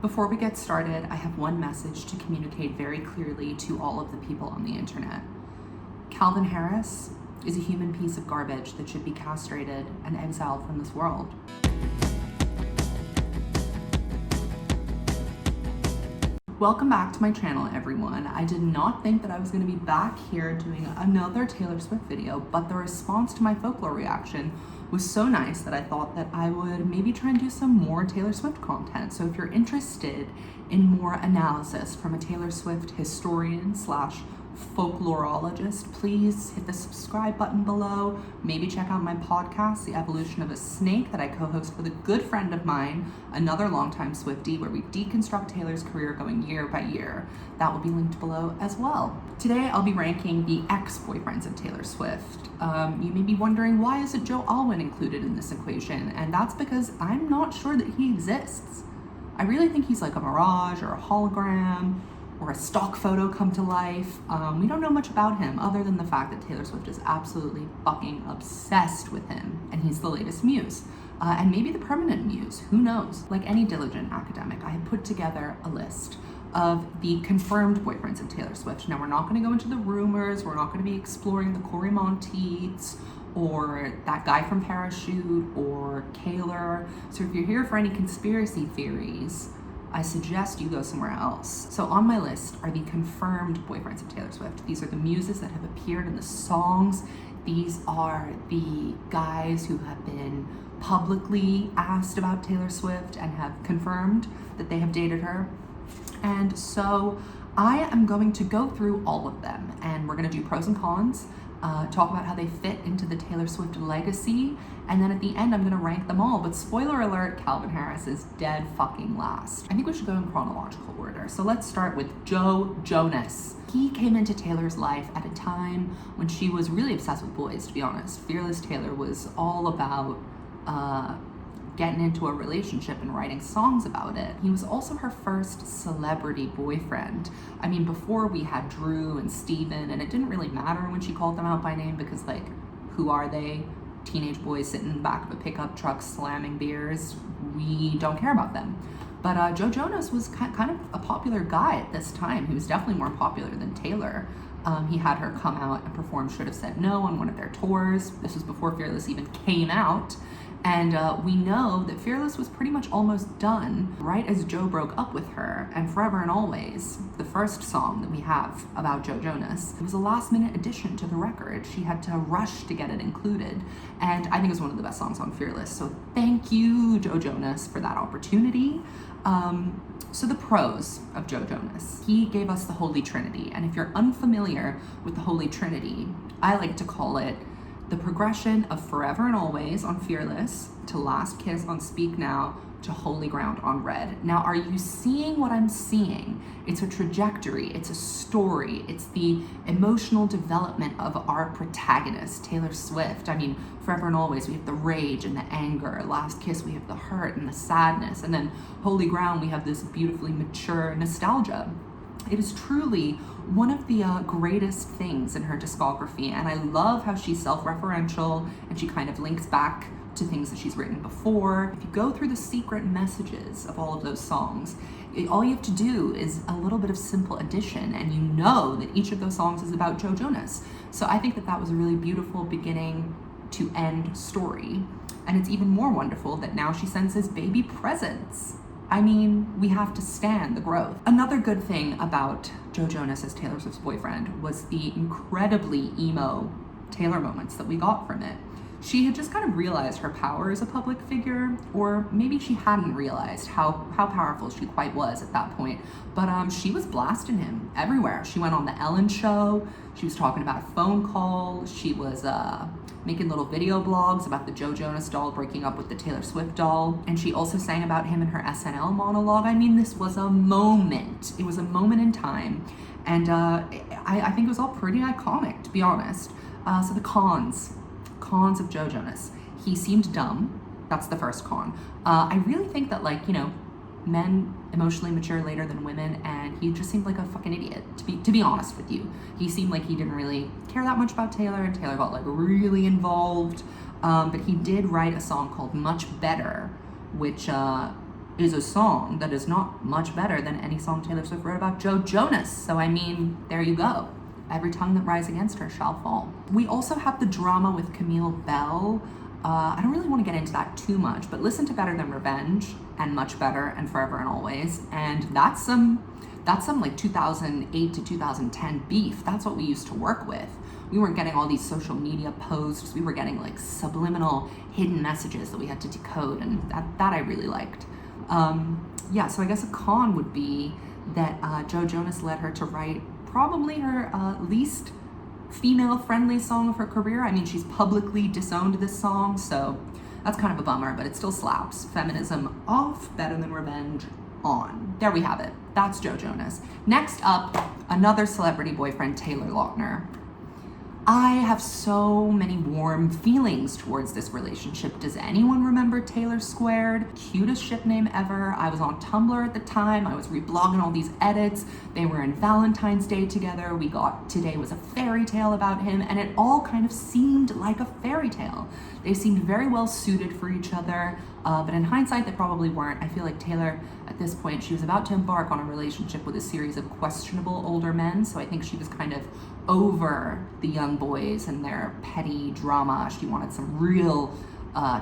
Before we get started, I have one message to communicate very clearly to all of the people on the internet. Calvin Harris is a human piece of garbage that should be castrated and exiled from this world. Welcome back to my channel, everyone. I did not think that I was going to be back here doing another Taylor Swift video, but the response to my folklore reaction was so nice that I thought that I would maybe try and do some more Taylor Swift content. So if you're interested in more analysis from a Taylor Swift historian slash folklorologist, please hit the subscribe button below. Maybe check out my podcast, The Evolution of a Snake, that I co-host with a good friend of mine, another longtime Swiftie, where we deconstruct Taylor's career going year by year. That will be linked below as well. Today, I'll be ranking the ex-boyfriends of Taylor Swift. You may be wondering, why isn't Joe Alwyn included in this equation? And that's because I'm not sure that he exists. I really think he's like a mirage or a hologram or a stock photo come to life. We don't know much about him other than the fact that Taylor Swift is absolutely fucking obsessed with him, and he's the latest muse. And maybe the permanent muse, who knows? Like any diligent academic, I have put together a list of the confirmed boyfriends of Taylor Swift. Now, we're not gonna go into the rumors, we're not gonna be exploring the Corey Monteiths, or that guy from Parachute, or Kaylor. So if you're here for any conspiracy theories, I suggest you go somewhere else. So on my list are the confirmed boyfriends of Taylor Swift. These are the muses that have appeared in the songs. These are the guys who have been publicly asked about Taylor Swift and have confirmed that they have dated her. And so I am going to go through all of them, and we're gonna do pros and cons, talk about how they fit into the Taylor Swift legacy, and then at the end I'm gonna rank them all. But spoiler alert, Calvin Harris is dead fucking last. I think we should go in chronological order. So let's start with Joe Jonas. He came into Taylor's life at a time when she was really obsessed with boys, to be honest. Fearless Taylor was all about getting into a relationship and writing songs about it. He was also her first celebrity boyfriend. I mean, before we had Drew and Steven, and it didn't really matter when she called them out by name because, like, who are they? Teenage boys sitting in the back of a pickup truck slamming beers. We don't care about them. But Joe Jonas was kind of a popular guy at this time. He was definitely more popular than Taylor. He had her come out and perform Should Have Said No on one of their tours. This was before Fearless even came out. And we know that Fearless was pretty much almost done right as Joe broke up with her. And Forever and Always, the first song that we have about Joe Jonas, it was a last minute addition to the record. She had to rush to get it included. And I think it's one of the best songs on Fearless. So thank you, Joe Jonas, for that opportunity. So the pros of Joe Jonas. He gave us the Holy Trinity. And if you're unfamiliar with the Holy Trinity, I like to call it the progression of Forever and Always on Fearless to Last Kiss on Speak Now to Holy Ground on Red. Now, are you seeing what I'm seeing? It's a trajectory, it's a story, it's the emotional development of our protagonist, Taylor Swift. I mean, Forever and Always, we have the rage and the anger. Last Kiss, we have the hurt and the sadness. And then Holy Ground, we have this beautifully mature nostalgia. It is truly one of the greatest things in her discography, and I love how she's self-referential and she kind of links back to things that she's written before. If you go through the secret messages of all of those songs, all you have to do is a little bit of simple addition, and you know that each of those songs is about Joe Jonas. So I think that that was a really beautiful beginning to end story, and it's even more wonderful that now she sends his baby presents. I mean, we have to stand the growth. Another good thing about Joe Jonas as Taylor Swift's boyfriend was the incredibly emo Taylor moments that we got from it. She had just kind of realized her power as a public figure, or maybe she hadn't realized how powerful she quite was at that point. But she was blasting him everywhere. She went on the Ellen show, she was talking about a phone call, she was making little video blogs about the Joe Jonas doll breaking up with the Taylor Swift doll. And she also sang about him in her SNL monologue. I mean, this was a moment. It was a moment in time. And I think it was all pretty iconic, to be honest. So the cons of Joe Jonas. He seemed dumb. That's the first con. I really think that, like, you know, men emotionally mature later than women, and he just seemed like a fucking idiot, to be honest with you. He seemed like he didn't really care that much about Taylor, and Taylor got, like, really involved. But he did write a song called Much Better, which is a song that is not much better than any song Taylor Swift wrote about Joe Jonas. So I mean, there you go. Every tongue that rises against her shall fall. We also have the drama with Camille Bell. I don't really want to get into that too much, but listen to Better Than Revenge and Much Better and Forever and Always. And that's some like 2008 to 2010 beef. That's what we used to work with. We weren't getting all these social media posts. We were getting like subliminal hidden messages that we had to decode, and that I really liked. Yeah, so I guess a con would be that Joe Jonas led her to write probably her least female-friendly song of her career. I mean, she's publicly disowned this song, so that's kind of a bummer, but it still slaps. Feminism off, Better Than Revenge on. There we have it. That's Joe Jonas. Next up, another celebrity boyfriend, Taylor Lautner. I have so many warm feelings towards this relationship. Does anyone remember Taylor Squared? Cutest ship name ever. I was on Tumblr at the time. I was reblogging all these edits. They were in Valentine's Day together. We got Today Was a Fairy Tale about him, and it all kind of seemed like a fairy tale. They seemed very well suited for each other, but in hindsight, they probably weren't. I feel like Taylor, at this point, she was about to embark on a relationship with a series of questionable older men, so I think she was kind of over the young boys and their petty drama. She wanted some real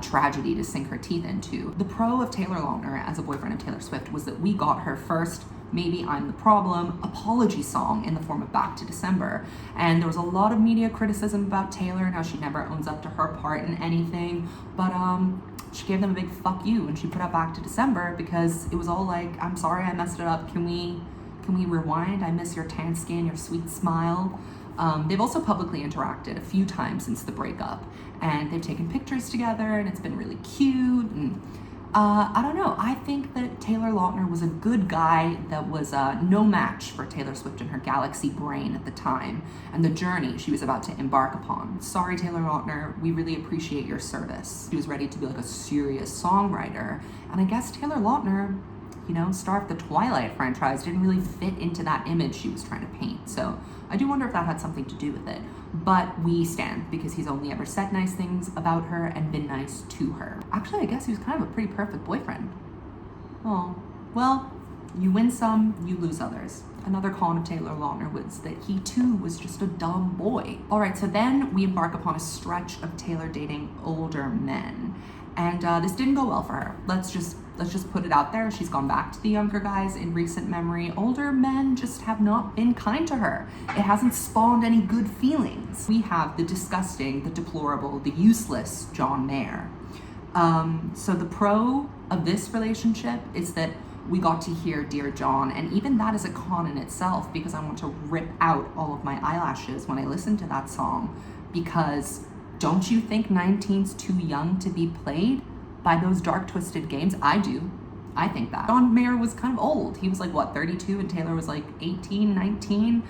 tragedy to sink her teeth into. The pro of Taylor Lautner as a boyfriend of Taylor Swift was that we got her first Maybe I'm the Problem apology song in the form of Back to December. And there was a lot of media criticism about Taylor and how she never owns up to her part in anything, but she gave them a big fuck you when she put out Back to December, because it was all like, I'm sorry I messed it up, can we rewind? I miss your tan skin, your sweet smile. They've also publicly interacted a few times since the breakup, and they've taken pictures together, and it's been really cute. And I don't know. I think that Taylor Lautner was a good guy that was no match for Taylor Swift and her galaxy brain at the time and the journey she was about to embark upon. Sorry, Taylor Lautner. We really appreciate your service. She was ready to be like a serious songwriter, and I guess Taylor Lautner, you know, star of the Twilight franchise, didn't really fit into that image she was trying to paint. So I do wonder if that had something to do with it. But we stand, because he's only ever said nice things about her and been nice to her. Actually, I guess he was kind of a pretty perfect boyfriend. Oh, well, you win some, you lose others. Another con of Taylor Lautner was that he too was just a dumb boy. All right, so then we embark upon a stretch of Taylor dating older men. And this didn't go well for her. Let's just put it out there. She's gone back to the younger guys in recent memory. Older men just have not been kind to her. It hasn't spawned any good feelings. We have the disgusting, the deplorable, the useless John Mayer. So the pro of this relationship is that we got to hear Dear John, and even that is a con in itself, because I want to rip out all of my eyelashes when I listen to that song, because don't you think 19's too young to be played by those dark, twisted games? I do. I think that. John Mayer was kind of old. He was like, what, 32? And Taylor was like 18, 19.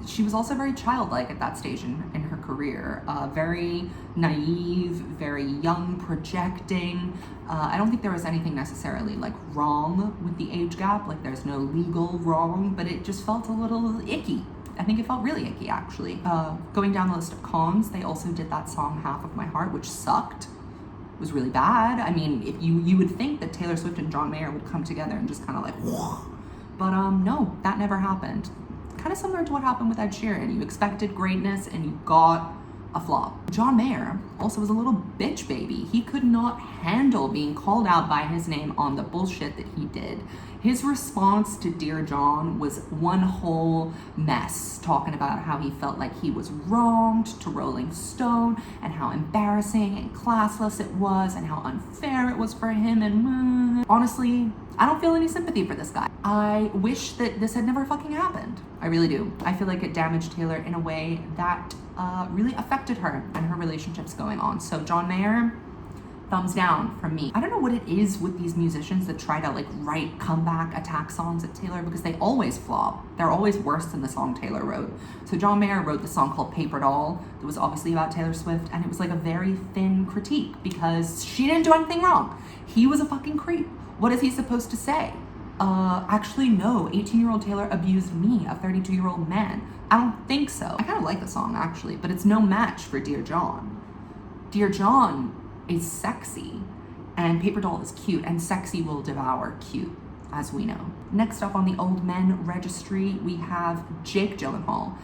She was also very childlike at that stage in her career. Very naive, very young, projecting. I don't think there was anything necessarily like wrong with the age gap. Like there's no legal wrong, but it just felt a little icky. I think it felt really icky, actually. Going down the list of cons, they also did that song Half of My Heart, which sucked. It was really bad. I mean, if you would think that Taylor Swift and John Mayer would come together and just kind of like, whoa. But no, that never happened. Kind of similar to what happened with Ed Sheeran. You expected greatness and you got a flop. John Mayer also was a little bitch baby. He could not handle being called out by his name on the bullshit that he did. His response to Dear John was one whole mess, talking about how he felt like he was wronged to Rolling Stone, and how embarrassing and classless it was, and how unfair it was for him, and honestly, I don't feel any sympathy for this guy. I wish that this had never fucking happened. I really do. I feel like it damaged Taylor in a way that really affected her and her relationships going on. So John Mayer, thumbs down from me. I don't know what it is with these musicians that try to like write comeback attack songs at Taylor, because they always flop. They're always worse than the song Taylor wrote. So John Mayer wrote the song called Paper Doll that was obviously about Taylor Swift, and it was like a very thin critique because she didn't do anything wrong. He was a fucking creep. What is he supposed to say? Actually no, 18-year-old Taylor abused me, a 32-year-old man. I don't think so. I kind of like the song actually, but it's no match for Dear John. Dear John is sexy, And paper doll is cute, and sexy will devour cute, as we know. Next up on the old men registry, we have Jake Gyllenhaal.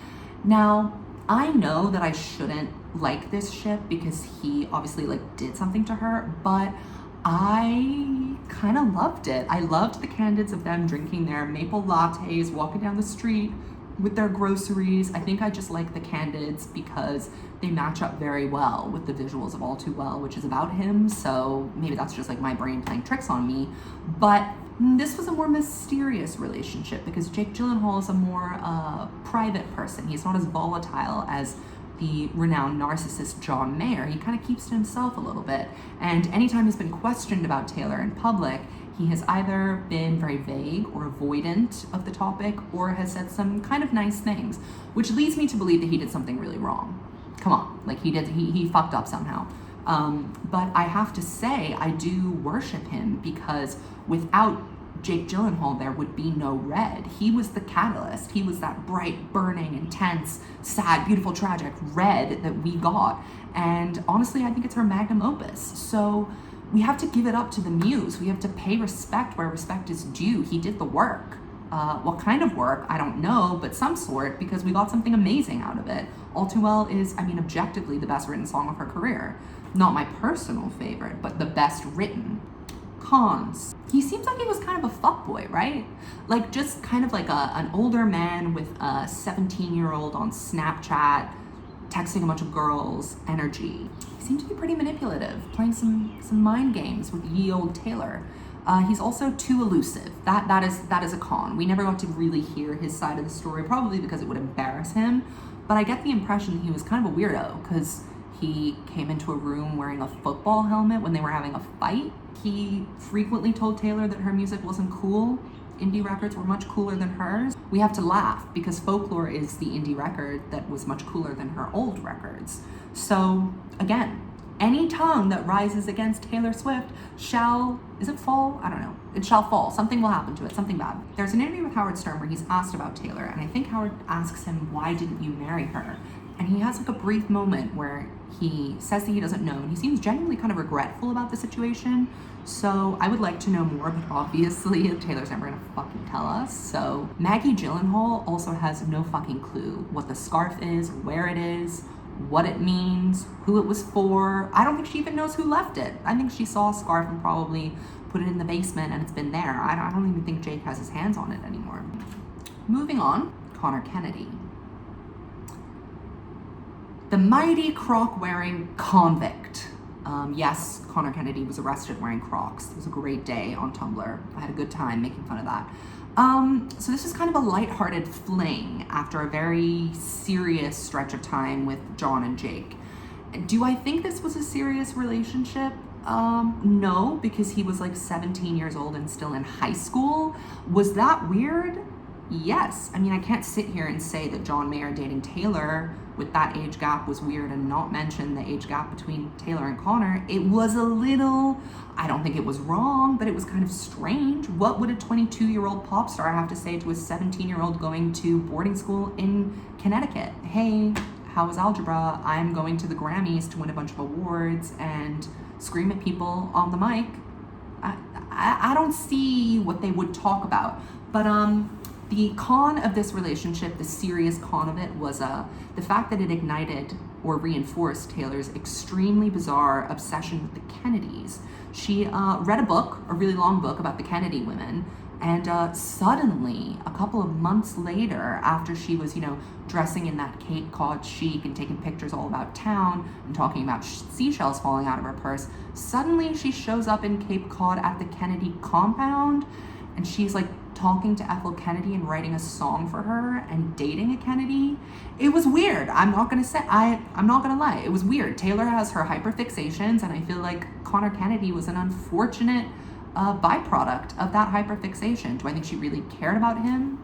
Now, I know that I shouldn't like this ship because he obviously like did something to her, but I kind of loved it. I loved the candids of them drinking their maple lattes, walking down the street with their groceries. I think I just like the candids because they match up very well with the visuals of All Too Well, which is about him. So maybe that's just like my brain playing tricks on me. But this was a more mysterious relationship because Jake Gyllenhaal is a more private person. He's not as volatile as the renowned narcissist John Mayer. He kind of keeps to himself a little bit. And anytime he's been questioned about Taylor in public, he has either been very vague or avoidant of the topic or has said some kind of nice things, which leads me to believe that he did something really wrong. Come on, like he fucked up somehow. But I have to say, I do worship him because without Jake Gyllenhaal, there would be no Red. He was the catalyst. He was that bright, burning, intense, sad, beautiful, tragic Red that we got. And honestly, I think it's her magnum opus. So we have to give it up to the muse. We have to pay respect where respect is due. He did the work. What kind of work? I don't know, but some sort, because we got something amazing out of it. All Too Well is, I mean, objectively the best written song of her career. Not my personal favorite, but the best written. Cons. He seems like he was kind of a fuckboy, right? Like just kind of like an older man with a 17-year-old on Snapchat, texting a bunch of girls, energy. He seemed to be pretty manipulative, playing some mind games with ye old Taylor. He's also too elusive. That is a con. We never got to really hear his side of the story, probably because it would embarrass him. But I get the impression that he was kind of a weirdo because he came into a room wearing a football helmet when they were having a fight. He frequently told Taylor that her music wasn't cool. Indie records were much cooler than hers. We have to laugh because Folklore is the indie record that was much cooler than her old records. So again, any tongue that rises against Taylor Swift is it fall? I don't know. It shall fall. Something will happen to it, something bad. There's an interview with Howard Stern where he's asked about Taylor, and I think Howard asks him, why didn't you marry her? And he has like a brief moment where he says that he doesn't know, and he seems genuinely kind of regretful about the situation. So I would like to know more, but obviously Taylor's never gonna fucking tell us. So Maggie Gyllenhaal also has no fucking clue what the scarf is, where it is, what it means, who it was for. I don't think she even knows who left it. I think she saw a scarf and probably put it in the basement and it's been there. I don't even think Jake has his hands on it anymore. Moving on, Connor Kennedy. The mighty Croc-wearing convict. Yes, Connor Kennedy was arrested wearing Crocs. It was a great day on Tumblr. I had a good time making fun of that. So this is kind of a lighthearted fling after a very serious stretch of time with John and Jake. Do I think this was a serious relationship? No, because he was like 17 years old and still in high school. Was that weird? Yes. I mean, I can't sit here and say that John Mayer dating Taylor with that age gap was weird and not mention the age gap between Taylor and Connor. It was a little, I don't think it was wrong, but it was kind of strange. What would a 22-year-old pop star have to say to a 17-year-old going to boarding school in Connecticut? Hey, how was algebra? I'm going to the Grammys to win a bunch of awards and scream at people on the mic. I don't see what they would talk about. But the con of this relationship, the serious con of it, was the fact that it ignited or reinforced Taylor's extremely bizarre obsession with the Kennedys. She read a book, a really long book about the Kennedy women, and suddenly, a couple of months later, after she was, dressing in that Cape Cod chic and taking pictures all about town and talking about seashells falling out of her purse, suddenly she shows up in Cape Cod at the Kennedy compound, and she's like talking to Ethel Kennedy and writing a song for her and dating a Kennedy. It was weird. I'm not gonna lie. It was weird. Taylor has her hyperfixations, and I feel like Connor Kennedy was an unfortunate byproduct of that hyperfixation. Do I think she really cared about him?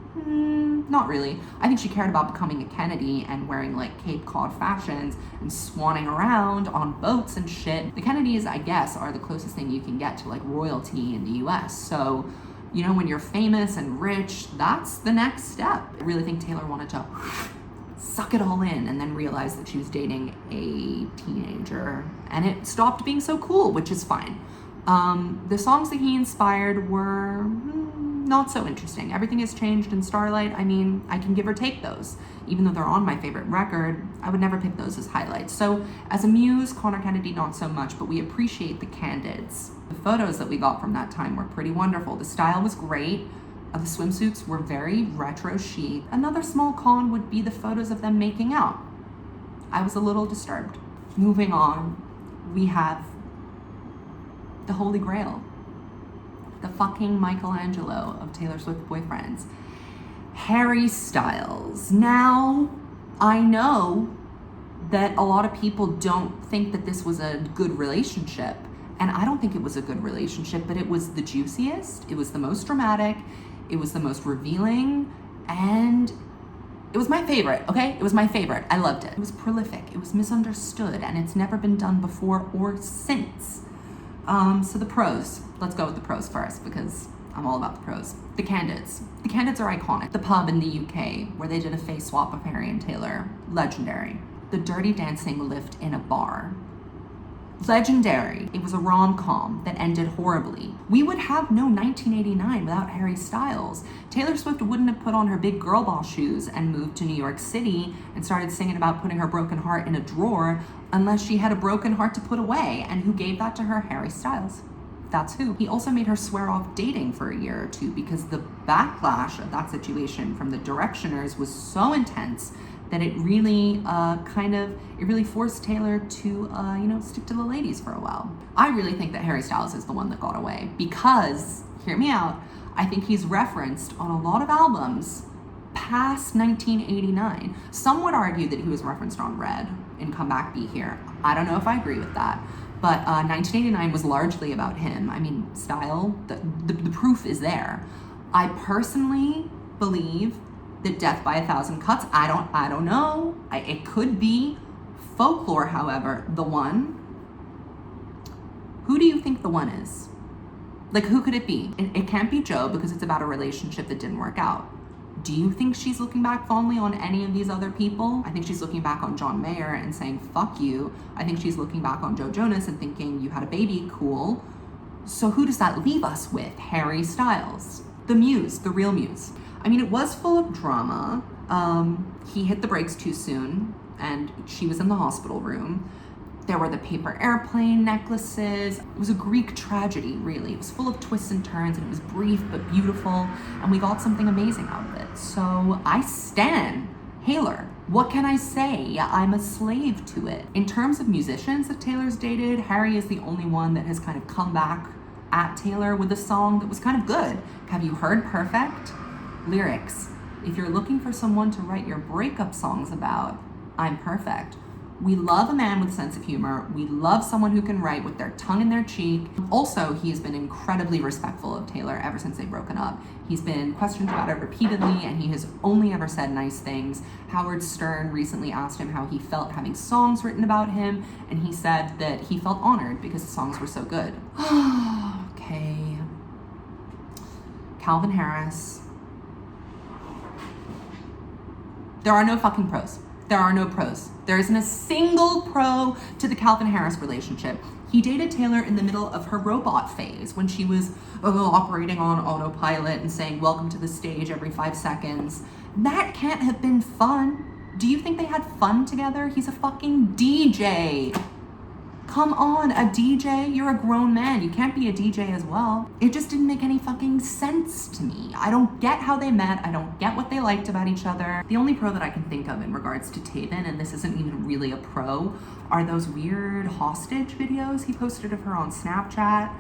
Not really. I think she cared about becoming a Kennedy and wearing like Cape Cod fashions and swanning around on boats and shit. The Kennedys, I guess, are the closest thing you can get to like royalty in the US. So, when you're famous and rich, that's the next step. I really think Taylor wanted to suck it all in and then realize that she was dating a teenager, and it stopped being so cool, which is fine. The songs that he inspired were not so interesting. Everything Has Changed and Starlight, I mean, I can give or take those. Even though they're on my favorite record, I would never pick those as highlights. So as a muse, Conor Kennedy, not so much, but we appreciate the candids. The photos that we got from that time were pretty wonderful. The style was great. The swimsuits were very retro chic. Another small con would be the photos of them making out. I was a little disturbed. Moving on, we have the Holy Grail. The fucking Michelangelo of Taylor Swift boyfriends. Harry Styles. Now, I know that a lot of people don't think that this was a good relationship, and I don't think it was a good relationship, but it was the juiciest, it was the most dramatic, it was the most revealing, and it was my favorite, okay? It was my favorite. I loved it. It was prolific, it was misunderstood, and it's never been done before or since. So the pros. Let's go with the pros first because I'm all about the pros. The candids. The candids are iconic. The pub in the UK where they did a face swap of Harry and Taylor. Legendary. The Dirty Dancing lift in a bar. Legendary. It was a rom-com that ended horribly. We would have no 1989 without Harry Styles. Taylor Swift wouldn't have put on her big girl boss shoes and moved to New York City and started singing about putting her broken heart in a drawer unless she had a broken heart to put away. And who gave that to her? Harry Styles. That's who. He also made her swear off dating for a year or two because the backlash of that situation from the Directioners was so intense that it really really forced Taylor to stick to the ladies for a while. I really think that Harry Styles is the one that got away because, hear me out, I think he's referenced on a lot of albums past 1989. Some would argue that he was referenced on Red in Come Back Be Here. I don't know if I agree with that. But 1989 was largely about him. I mean, style, the proof is there. I personally believe that Death by a Thousand Cuts, I don't know. It could be. Folklore, however, the one. Who do you think the one is? Like, who could it be? It can't be Joe because it's about a relationship that didn't work out. Do you think she's looking back fondly on any of these other people? I think she's looking back on John Mayer and saying, fuck you. I think she's looking back on Joe Jonas and thinking, you had a baby, cool. So who does that leave us with? Harry Styles. The muse, the real muse. I mean, it was full of drama. He hit the brakes too soon and she was in the hospital room. There were the paper airplane necklaces. It was a Greek tragedy, really. It was full of twists and turns, and it was brief but beautiful, and we got something amazing out of it. So I stan Taylor. What can I say? I'm a slave to it. In terms of musicians that Taylor's dated, Harry is the only one that has kind of come back at Taylor with a song that was kind of good. Have you heard Perfect? Lyrics. If you're looking for someone to write your breakup songs about, I'm perfect. We love a man with a sense of humor. We love someone who can write with their tongue in their cheek. Also, he has been incredibly respectful of Taylor ever since they've broken up. He's been questioned about it repeatedly, and he has only ever said nice things. Howard Stern recently asked him how he felt having songs written about him, and he said that he felt honored because the songs were so good. Okay. Calvin Harris. There are no fucking pros. There are no pros. There isn't a single pro to the Calvin Harris relationship. He dated Taylor in the middle of her robot phase when she was operating on autopilot and saying welcome to the stage every 5 seconds. That can't have been fun. Do you think they had fun together? He's a fucking DJ. Come on, a DJ? You're a grown man. You can't be a DJ as well. It just didn't make any fucking sense to me. I don't get how they met. I don't get what they liked about each other. The only pro that I can think of in regards to Taven, and this isn't even really a pro, are those weird hostage videos he posted of her on Snapchat,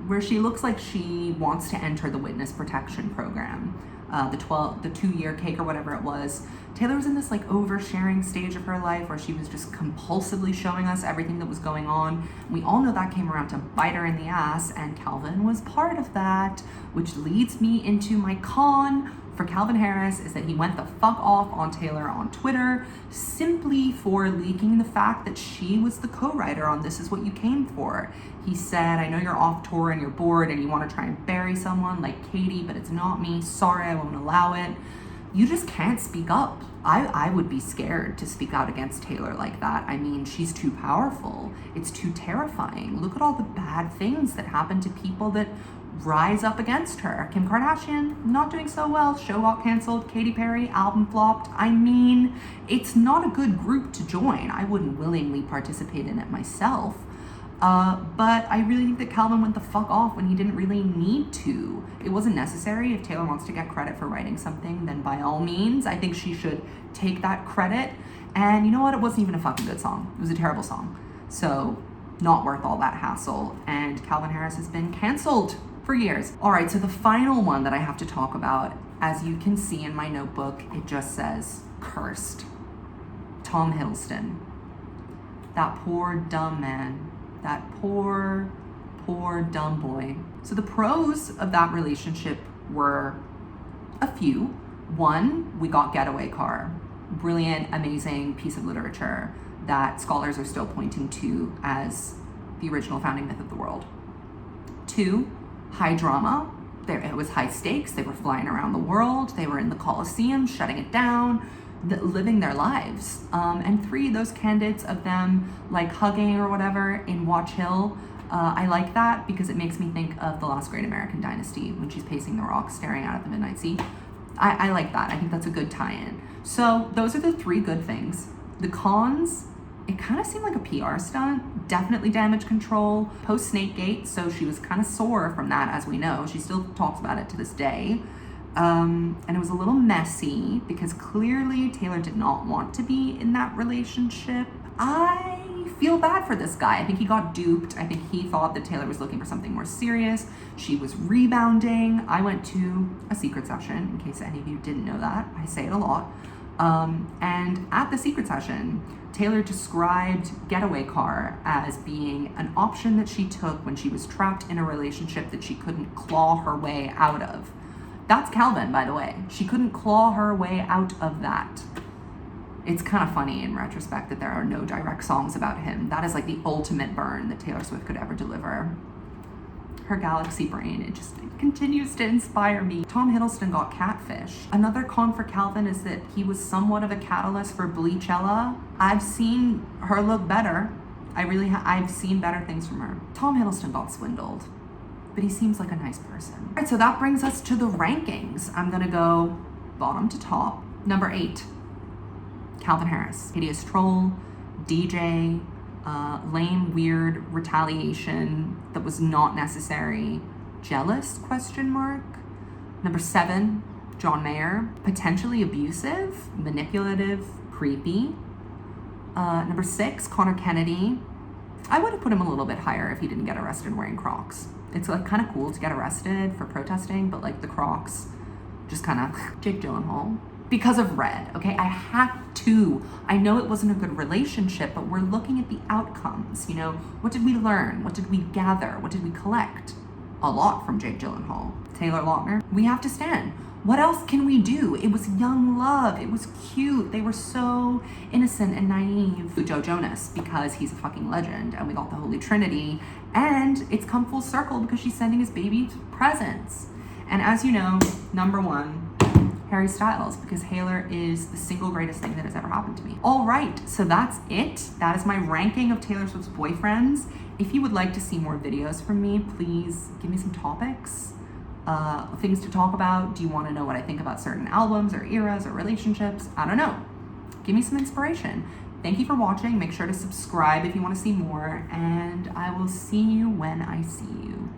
where she looks like she wants to enter the witness protection program. The 2-year cake or whatever it was. Taylor was in this like oversharing stage of her life where she was just compulsively showing us everything that was going on. We all know that came around to bite her in the ass, and Calvin was part of that, which leads me into my con for Calvin Harris is that he went the fuck off on Taylor on Twitter simply for leaking the fact that she was the co-writer on This Is What You Came For. He said, I know you're off tour and you're bored and you want to try and bury someone like Katie, but it's not me. Sorry, I won't allow it. you just can't speak up. I would be scared to speak out against Taylor like that. I mean, she's too powerful. It's too terrifying. Look at all the bad things that happen to people that rise up against her. Kim Kardashian, not doing so well. Show got canceled. Katy Perry, album flopped. I mean, it's not a good group to join. I wouldn't willingly participate in it myself. But I really think that Calvin went the fuck off when he didn't really need to. It wasn't necessary. If Taylor wants to get credit for writing something, then by all means, I think she should take that credit. And you know what? It wasn't even a fucking good song. It was a terrible song. So not worth all that hassle. And Calvin Harris has been canceled for years. All right, so the final one that I have to talk about, as you can see in my notebook, it just says cursed. Tom Hiddleston. That poor dumb man. That poor dumb boy. So the pros of that relationship were a few. One, we got Getaway Car. Brilliant, amazing piece of literature that scholars are still pointing to as the original founding myth of the world. Two, high drama. It was high stakes. They were flying around the world. They were in the Colosseum, shutting it down, living their lives. And three, those candidates of them like hugging or whatever in Watch Hill. I like that because it makes me think of The Last Great American Dynasty when she's pacing the rock, staring out at the midnight sea. I like that. I think that's a good tie-in. So those are the three good things. The cons, it kind of seemed like a PR stunt. Definitely damage control, post Snakegate, so she was kind of sore from that, as we know. She still talks about it to this day. And it was a little messy because clearly Taylor did not want to be in that relationship. I feel bad for this guy. I think he got duped. I think he thought that Taylor was looking for something more serious. She was rebounding. I went to a secret session, in case any of you didn't know that. I say it a lot. And at the secret session, Taylor described Getaway Car as being an option that she took when she was trapped in a relationship that she couldn't claw her way out of. That's Calvin, by the way. She couldn't claw her way out of that. It's kind of funny in retrospect that there are no direct songs about him. That is like the ultimate burn that Taylor Swift could ever deliver. Her galaxy brain, it continues to inspire me. Tom Hiddleston got catfish. Another con for Calvin is that he was somewhat of a catalyst for Bleachella. I've seen her look better. I've seen better things from her. Tom Hiddleston got swindled, but he seems like a nice person. All right, so that brings us to the rankings. I'm gonna go bottom to top. Number 8, Calvin Harris. Hideous troll, DJ, lame, weird retaliation that was not necessary. Jealous, question mark. Number 7, John Mayer. Potentially abusive, manipulative, creepy. Number 6, Connor Kennedy. I would have put him a little bit higher if he didn't get arrested wearing Crocs. It's like kind of cool to get arrested for protesting, but like the Crocs, just kind of Jake Gyllenhaal. Because of Red, okay? I had to. I know it wasn't a good relationship, but we're looking at the outcomes, you know? What did we learn? What did we gather? What did we collect? A lot from Jake Gyllenhaal. Taylor Lautner, we have to stand. What else can we do? It was young love. It was cute. They were so innocent and naive. Joe Jonas, because he's a fucking legend, and we got the Holy Trinity, and it's come full circle because she's sending his baby presents. And as you know, number 1, Harry Styles, because Taylor is the single greatest thing that has ever happened to me. All right, so that's it. That is my ranking of Taylor Swift's boyfriends. If you would like to see more videos from me, please give me some topics, things to talk about. Do you want to know what I think about certain albums or eras or relationships? I don't know. Give me some inspiration. Thank you for watching. Make sure to subscribe if you want to see more, and I will see you when I see you.